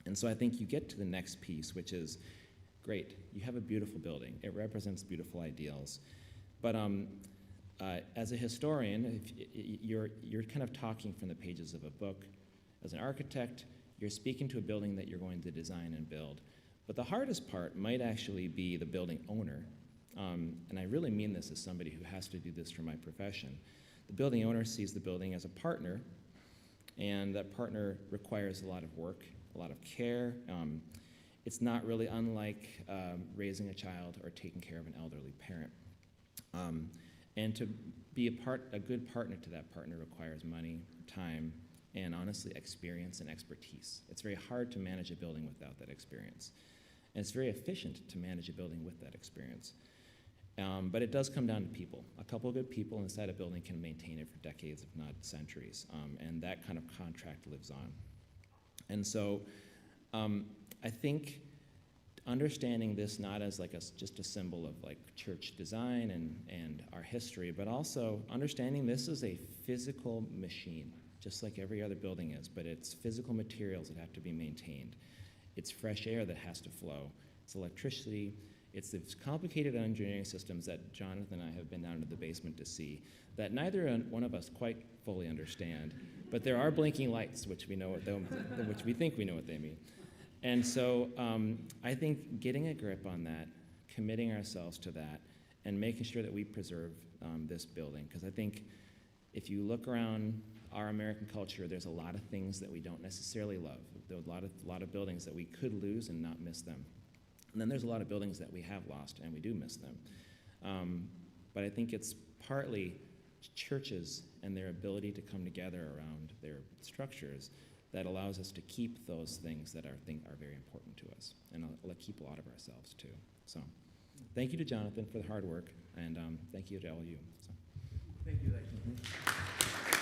And so I think you get to the next piece, which is, great, you have a beautiful building. It represents beautiful ideals. But as a historian, you're kind of talking from the pages of a book. As an architect, you're speaking to a building that you're going to design and build. But the hardest part might actually be the building owner. And I really mean this as somebody who has to do this for my profession. The building owner sees the building as a partner, and that partner requires a lot of work, a lot of care. It's not really unlike raising a child or taking care of an elderly parent. And to be a good partner to that partner requires money, time, and honestly, experience and expertise. It's very hard to manage a building without that experience. And it's very efficient to manage a building with that experience. But it does come down to people. A couple of good people inside a building can maintain it for decades, if not centuries. And that kind of contract lives on. And so I think understanding this not as like just a symbol of like church design and our history, but also understanding this is a physical machine, just like every other building is, but it's physical materials that have to be maintained. It's fresh air that has to flow. It's electricity. It's the complicated engineering systems that Jonathan and I have been down to the basement to see that neither one of us quite fully understand, but there are blinking lights, which we know which we think we know what they mean. And so I think getting a grip on that, committing ourselves to that, and making sure that we preserve this building, because I think if you look around our American culture, there's a lot of things that we don't necessarily love. There are a lot of buildings that we could lose and not miss them. And then there's a lot of buildings that we have lost and we do miss them. But I think it's partly churches and their ability to come together around their structures that allows us to keep those things that are very important to us, and keep a lot of ourselves too. So thank you to Jonathan for the hard work, and thank you to all of you. So. Thank you, Leif.